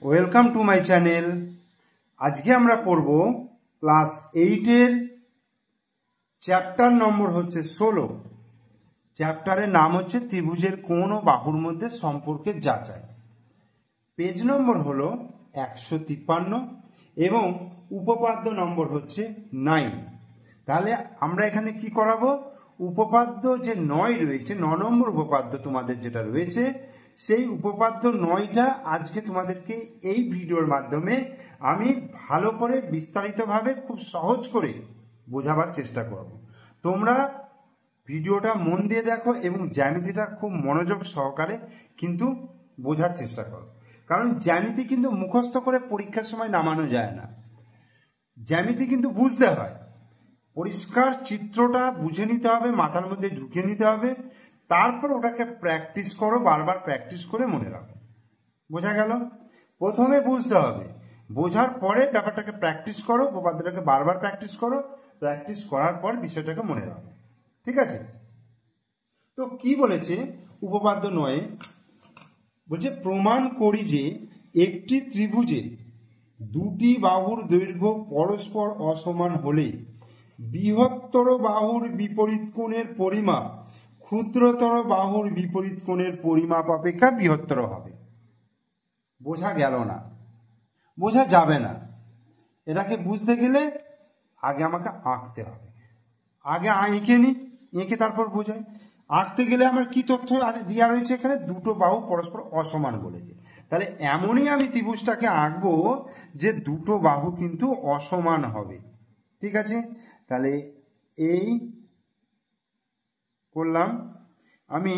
Welcome to my channel. আজকে আমরা পড়ব ক্লাস 8-এর চ্যাপ্টার নম্বর হচ্ছে 16। চ্যাপ্টারের নাম হচ্ছে ত্রিভুজের কোণ ও বাহুর মধ্যে সম্পর্কের যাচাই। পেজ নম্বর হলো 153 এবং উপপাদ্য নম্বর হচ্ছে 9। তাহলে আমরা এখানে কি করাবো, উপপাদ্য যে 9 রয়েছে, 9 নম্বর উপপাদ্য তোমাদের যেটা রয়েছে, সেই উপপাদ্য 9টা আজকে তোমাদেরকে এই ভিডিওর মাধ্যমে আমি ভালো করে বিস্তারিতভাবে খুব সহজ করে বোঝাবার চেষ্টা করব। তোমরা ভিডিওটা মন দিয়ে দেখো এবং জ্যামিতিটা খুব মনোযোগ সহকারে কিন্তু বোঝার চেষ্টা করো, কারণ জ্যামিতি কিন্তু মুখস্থ করে পরীক্ষার সময় নামানো যায় না। জ্যামিতি কিন্তু বুঝতে হয়, পরিষ্কার চিত্রটা বুঝে নিতে হবে, মাথার মধ্যে ঢুকিয়ে নিতে হবে, তারপর ওটাকে প্র্যাকটিস করো, বারবার প্র্যাকটিস করে মনে রাখো। বোঝা গেল? প্রথমে বুঝতে হবে, বোঝার পরে ব্যাপারটাকে প্র্যাকটিস করো, উপপাদ্যটাকে বারবার প্র্যাকটিস করো, প্র্যাকটিস করার পর বিষয়টাকে মনে রাখো। ঠিক আছে? তো কি বলেছে উপপাদ্য 9? বলছে প্রমাণ করি যে একটি ত্রিভুজে দুটি বাহুর দৈর্ঘ্য পরস্পর অসমান হলে বৃহত্তর বাহুর বিপরীত কোণের পরিমাপ ক্ষুদ্রতর বাহুর বিপরীত কোণের পরিমাপ অপেক্ষা বৃহত্তর হবে। বোঝা গেল না? বোঝা যাবে না। এটাকে বুঝতে গেলে আগে আমাকে আঁকতে হবে। আগে এঁকে নি, এঁকে তারপর বোঝাই। আঁকতে গেলে আমার কি তথ্য দেওয়া রয়েছে এখানে? দুটো বাহু পরস্পর অসমান বলেছে। তাহলে এমনই আমি ত্রিভুজটাকে আঁকবো যে দুটো বাহু কিন্তু অসমান হবে। ঠিক আছে? তাহলে এই করলাম, আমি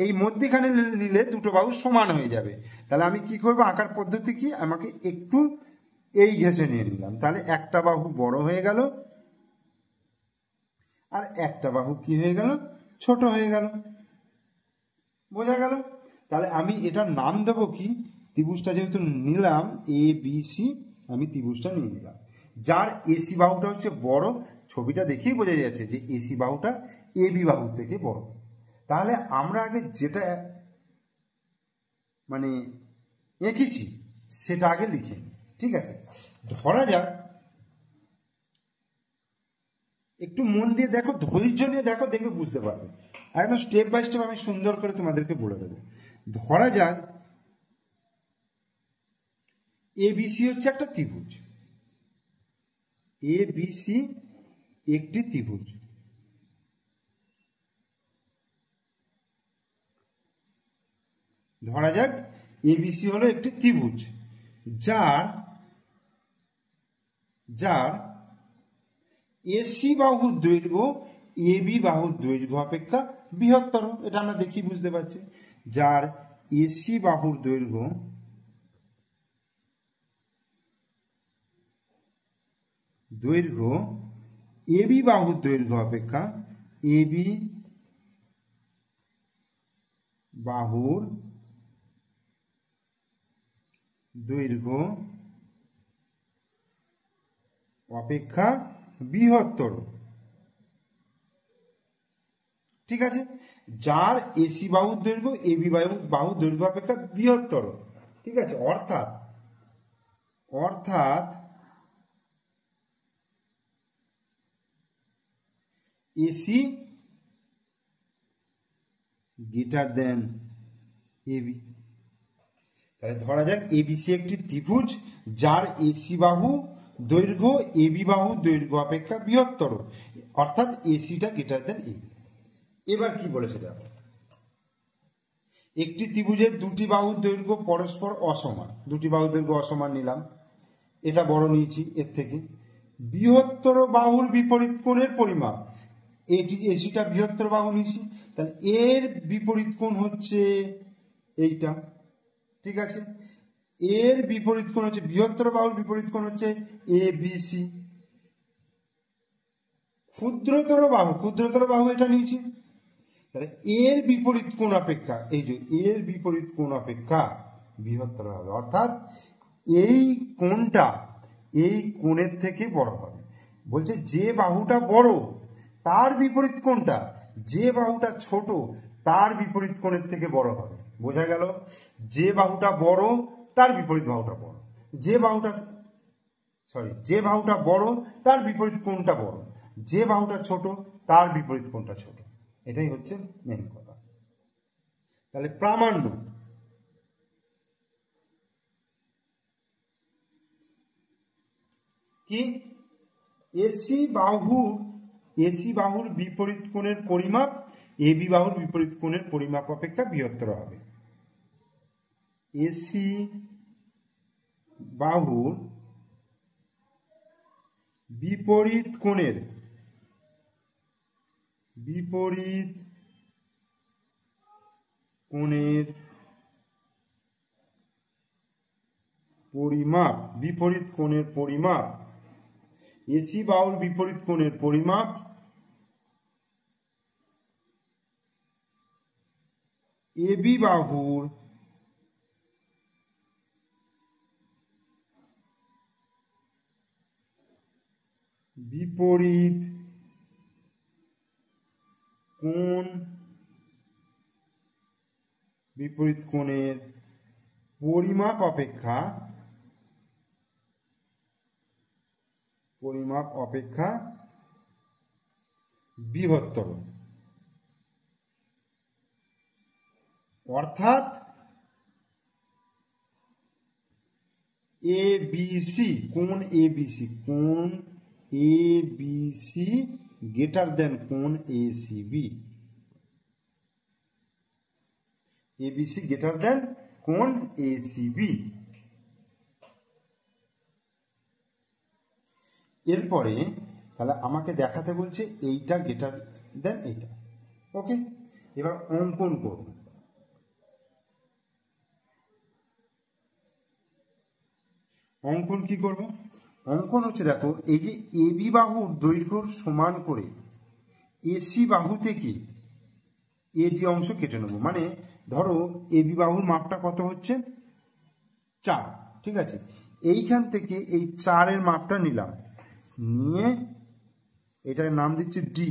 এই মধ্যখানে নিলে দুটো বাহু সমান হয়ে যাবে। তাহলে আমি কি করব, আঁকার পদ্ধতি কি, আমাকে একটু এই ঘেঁষে নিয়ে নিলাম। তাহলে একটা বাহু বড় হয়ে গেল আর একটা বাহু কি হয়ে গেল, ছোট হয়ে গেল। বোঝা গেল? তাহলে আমি এটার নাম দেবো কি, ত্রিভুজটা যেহেতু নিলাম এ বি সি, আমি ত্রিভুজটা নিয়ে নিলাম। যার এসি বাহুটা হচ্ছে বড়, ছবিটা দেখেই বোঝা যাচ্ছে যে এসি বাহুটা এ বি বাহুর থেকে বড়। তাহলে আমরা আগে যেটা মানে এঁকেছি সেটা আগে লিখে নিই। ঠিক আছে? ধরা যাক, একটু মন দিয়ে দেখো, ধৈর্য নিয়ে দেখো, দেখবে বুঝতে পারবে। একদম স্টেপ বাই স্টেপ আমি সুন্দর করে তোমাদেরকে বলে দেবো। ধরা যাক এবিসি হচ্ছে একটা ত্রিভুজ, এবিসি একটি ত্রিভুজ। ধরা যাক এবিসি হলো একটি ত্রিভুজ যার এসি বাহুর দৈর্ঘ্য এবি বাহুর দৈর্ঘ্য অপেক্ষা বৃহত্তর। এটা আমরা দেখি বুঝতে পারছি। যার এসি বাহুর দৈর্ঘ্য এবি বাহুর দৈর্ঘ্য অপেক্ষা এবি বাহুর দৈর্ঘ্য অপেক্ষা বৃহত্তর। ঠিক আছে? যার এসি বাহুর দৈর্ঘ্য এবি বাহুর দৈর্ঘ্য অপেক্ষা বৃহত্তর। ঠিক আছে? অর্থাৎ এসি গ্রেটার দেন এবি। তাহলে ধরা যাক এবিসি একটি ত্রিভুজ যার এসি বাহু দৈর্ঘ্য এবি বাহু দৈর্ঘ্য অপেক্ষা বৃহত্তর, অর্থাৎ এসিটা গ্রেটার দেন এবি। এবার কি বলেছে দেখো, একটি ত্রিভুজের দুটি বাহুর দৈর্ঘ্য পরস্পর অসমান, দুটি বাহুর দৈর্ঘ্য অসমান নিলাম, এটা বড় নিয়েছি এর থেকে। বৃহত্তর বাহুর বিপরীত কোণের পরিমাপ, এটি এসিটা বৃহত্তর বাহু নিয়েছি, তাহলে এর বিপরীত কোণ হচ্ছে এইটা। ঠিক আছে? এর বিপরীত কোণ হচ্ছে, বৃহত্তর বাহুর বিপরীত কোণ হচ্ছে এ বি সি। ক্ষুদ্রতর বাহু এটা নিয়েছি, তাহলে এর বিপরীত কোণ অপেক্ষা, এই যে এর বিপরীত কোণ অপেক্ষা বৃহত্তর হবে, অর্থাৎ এই কোণটা এই কোণের থেকে বড় হবে। বলছে যে বাহুটা বড় তার বিপরীত কোণটা, যে বাহুটা ছোট তার বিপরীত কোণের থেকে বড় হবে। বোঝা গেল? যে বাহুটা বড় তার বিপরীত বাহুটা বড়, যে বাহুটা বড় তার বিপরীত কোণটা বড়, যে বাহুটা ছোট তার বিপরীত কোণটা ছোট। এটাই হচ্ছে মেন কথা। তাহলে প্রামাণ্য কি? এসি বাহুর বিপরীত কোণের পরিমাপ এবি বাহুর বিপরীত কোণের পরিমাপ অপেক্ষা বৃহত্তর হবে। এসি বাহুর বিপরীত কোণের পরিমাপ এসি বাহুর বিপরীত কোণের পরিমাপ এবি বাহুর বিপরীত কোণের পরিমাপ অপেক্ষা বৃহত্তর। অর্থাৎ ABC কোণ ABC গ্রেটার দেন কোণ ACB। ABC গ্রেটার দেন কোণ ACB। এরপরে তাহলে আমাকে দেখাতে বলছে এইটা গ্রেটার দেন এইটা। ওকে, এবার অঙ্কন করব। অঙ্কন কি করব? অঙ্কন হচ্ছে, দেখো এই যে এবি বাহুর দৈর্ঘ্যর সমান করে এসি বাহু থেকে এডি অংশ কেটে নেব। মানে ধরো এবি বাহুর মাপটা কত হচ্ছে 4, ঠিক আছে? এইখান থেকে এই 4-এর মাপটা নিলাম, নিয়ে এটার নাম দিচ্ছি ডি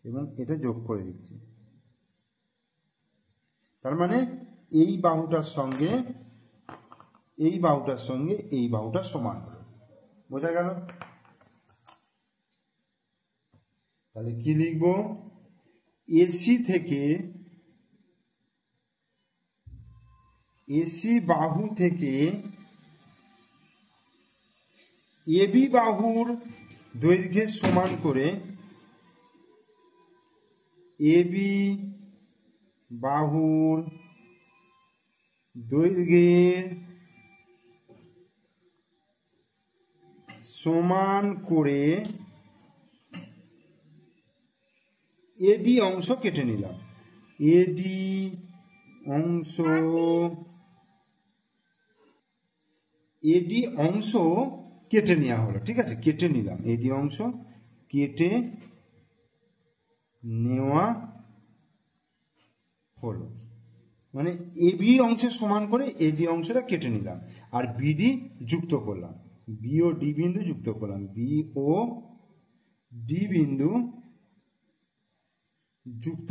এবং এটা যোগ করে দিচ্ছি। তার মানে এই বাহুটার সঙ্গে এই বাহুটা সমান হলো। বোঝা গেল? তাহলে কি লিখব? এসি বাহু থেকে এবি বাহুর দৈর্ঘ্যের সমান করে এবি বাহুর দৈর্ঘ্যের সমান করে এডি অংশ কেটে নিলাম। এডি অংশ কেটে নেওয়া হলো, ঠিক আছে? কেটে নিলাম, এডি অংশ কেটে নেওয়া হলো। মানে এবি অংশের সমান করে এডি অংশটা কেটে নিলাম, আর বিডি যুক্ত করলাম, বি ও ডি বিন্দু যুক্ত করলাম, বি ও ডি বিন্দু যুক্ত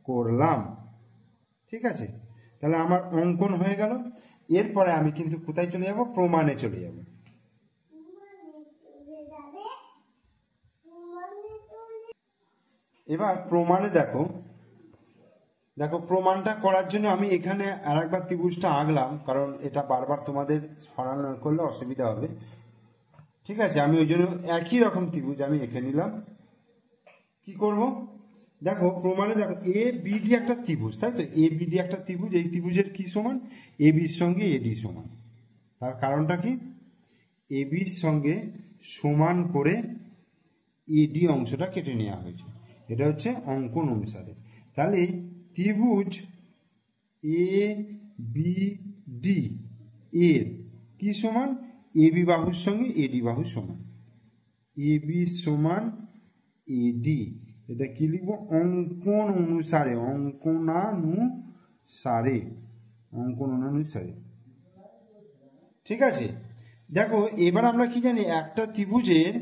করলাম, ঠিক আছে? তাহলে আমার অঙ্কন হয়ে গেল। এরপরে আমি কিন্তু কোথায় চলে যাব? প্রমাণে চলে যাব। এবার প্রমাণে দেখো প্রমাণটা করার জন্য আমি এখানে আরেকবার ত্রিভুজটা আঁকলাম, কারণ এটা বারবার তোমাদের সরানো করলে অসুবিধা হবে, ঠিক আছে? আমি ওই জন্য একই রকম ত্রিভুজ আমি এঁকে নিলাম। কি করব? দেখো প্রমাণে দেখো এ বিডি একটা ত্রিভুজ, তাই তো? এ বিডি একটা ত্রিভুজ, এই ত্রিভুজের কি সমান? এবির সঙ্গে এডি সমান। তার কারণটা কি? এবির সঙ্গে সমান করে এডি অংশটা কেটে নেওয়া হয়েছে। এটা হচ্ছে অঙ্কন অনুসারে। তাহলে ত্রিভুজ এ বি ডি এর কি সমান? এবি বাহুর সঙ্গে এডি বাহু সমান। এবি সমান এডি, এটা কি লিখবো? অঙ্কন অনুসারে, ঠিক আছে? দেখো এবার আমরা কি জানি, একটা ত্রিভুজের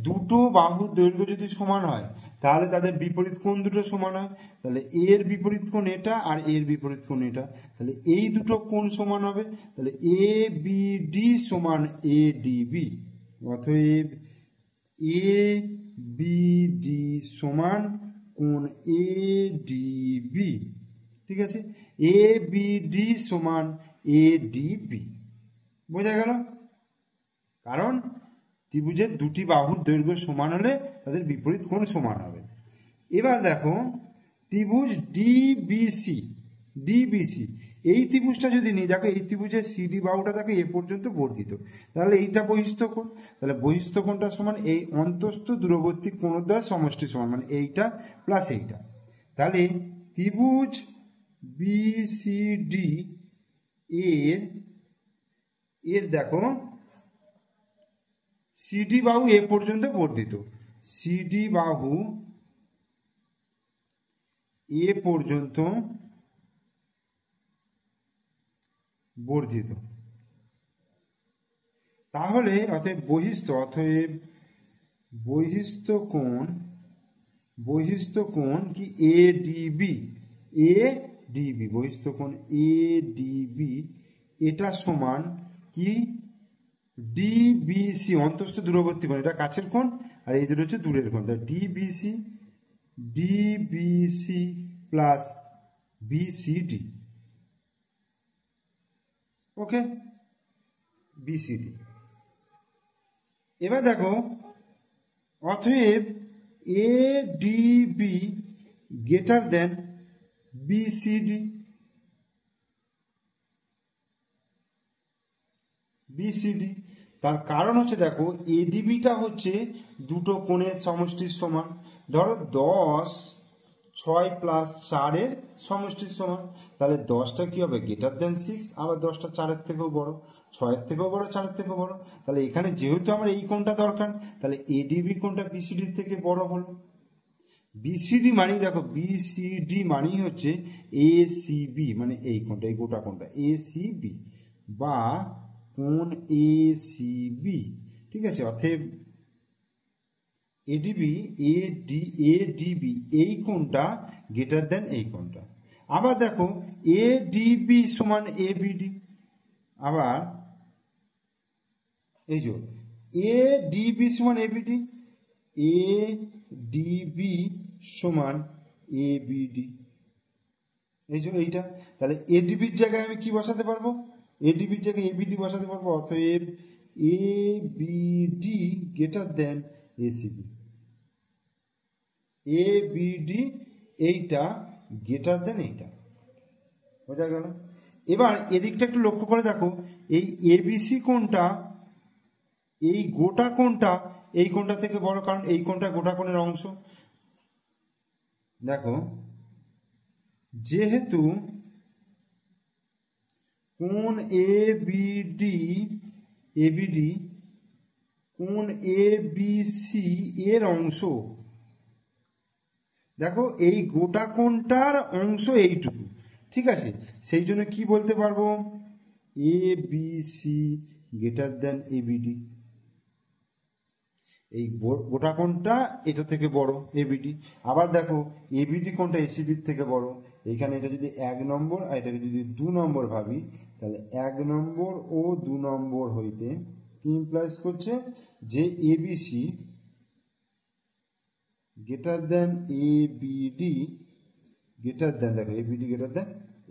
দুটো বাহুর দৈর্ঘ্য যদি সমান হয় তাহলে তাদের বিপরীত কোণ দুটো সমান হয়। তাহলে এর বিপরীত কোণ এটা আর এর বিপরীত কোণ এটা, তাহলে এই দুটো কোণ সমান হবে। তাহলে এ বি ডি সমান এ ডি বি, অতএব এ বি ডি সমান কোণ এ ডি বি। ঠিক আছে, এ বি ডি সমান এ ডি বি। বোঝা গেল? কারণ ত্রিভুজের দুটি বাহুর দৈর্ঘ্য সমান হলে তাদের বিপরীত কোণ সমান হবে। এবার দেখো ত্রিভুজ ডিবিসি, ডিবিসি এই ত্রিভুজটা যদি নিই, দেখো এই ত্রিভুজের সিডি বাহুটা দেখো এ পর্যন্ত বর্ধিত, তাহলে এইটা বহিস্থ কোণ, তাহলে বহিস্থ কোণটা সমান এই অন্তস্থ দূরবর্তী কোণদ্বয় সমষ্টি সমান, মানে এইটা প্লাস এইটা। তাহলে ত্রিভুজ বিসিডি এর দেখো সিডি বাহু এ পর্যন্ত বর্ধিত, সিডি বাহু এ পর্যন্ত বর্ধিত, তাহলে অতএব বহিস্থ কোণ কি এ ডিবি, বহিস্থ কোণ এ ডিবি এটা সমান কি ডিবিসি, অন্তস্থ দূরবর্তী কোণ, এটা কাছের কোণ আর এই দুটো হচ্ছে দূরের কোণ, তাহলে ডিবিসি প্লাস বিসিডি। ওকে, বিসিডি। এবার দেখো অতএব এ ডিবি গ্রেটার দেন বিসিডি, তার কারণ হচ্ছে দেখো এডিবিটা হচ্ছে দুটো কোণের সমষ্টির সমান। ধরো 10 6 প্লাস 4 এর সমষ্টির সমান, তাহলে 10টা কি হবে গ্রেটার দেন 6, আবার 10টা 4-এর থেকেও বড়, 6-এর থেকেও বড়, 4-এর থেকেও বড়। তাহলে এখানে যেহেতু আমার এই কোণটা দরকার, তাহলে এডিবি কোণটা বিসিডির থেকে বড় হলো। বিসিডি মানে দেখো বিসিডি মানেই হচ্ছে এসিবি, মানে এই কোণটা, এই গোটা কোণটা এসিবি বা কোণ এসিবি। ঠিক আছে, অতএব এডিবি এডিবি এই কোণটা গ্রেটার দেন এই কোণটা। আবার দেখো এডিবি সমান এবিডি, আবার এই যে এডিবি সমান এবিডি, এডিবি সমান এবিডি, এই যে এইটা। তাহলে এডিবির জায়গায় আমি কি বসাতে পারবো, এডিবির জায়গায় এবিডি বসাতে পারবো। অতএব ABD greater than ACB, ABD এইটা গ্রেটার দেন এইটা। বোঝা গেল? এবার এদিকটা একটু লক্ষ্য করে দেখো, এই এবিসি কোণটা এই গোটা কোণটা এই কোণটা থেকে বড়, কারণ এই কোণটা গোটা কোণের অংশ। দেখো যেহেতু কোণ এবিডি কোণ এবিসি এর অংশ, দেখো এই গোটা কোণটার অংশ এইটুকু। ঠিক আছে, সেই জন্য কি বলতে পারবো, এবিসি গ্রেটার দেন এবিডি। এই গোটা কোণটা এটা থেকে বড় এবিডি। আবার দেখো এবিডি কোণটা এসিবির থেকে বড়, এইখানে এটা যদি 1 নম্বর আর এটাকে যদি 2 নম্বর ভাবি, তাহলে 1 নম্বর ও 2 নম্বর হইতে কি ইমপ্লাইজ করছে যে ABC greater than ABD greater than, দেখো এবিডি গ্রেটার দেন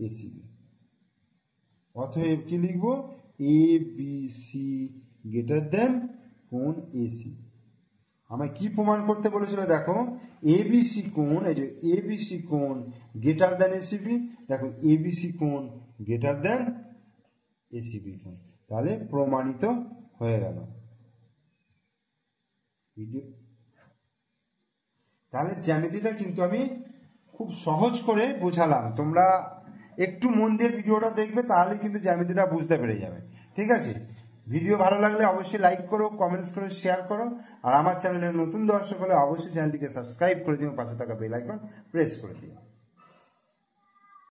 এসিবি। অতএব কি লিখবো, এবিসি গ্রেটার দেন কোণ এসি। আমায় কি প্রমাণ করতে বলেছিল, দেখো এবিসি কোণ, এই যে এবিসি কোণ গ্রেটার দেন এসিবি, দেখো এবিসি কোণ গ্রেটার দেন এসিবি কোণ, তাহলে প্রমাণিত হয়ে গেল। তাহলে জ্যামিতিটা কিন্তু আমি খুব সহজ করে বোঝালাম, তোমরা একটু মন দিয়ে ভিডিওটা দেখবে, তাহলে কিন্তু জ্যামিতিটা বুঝতে পেরে যাবে। ঠিক আছে, ভিডিও ভালো লাগলে অবশ্যই লাইক করো, কমেন্টস করো, শেয়ার করো, আর আমার চ্যানেলে নতুন দর্শক হলে অবশ্যই চ্যানেলটিকে সাবস্ক্রাইব করে দিও, পাশে থাকা বেল আইকন প্রেস করে দিও।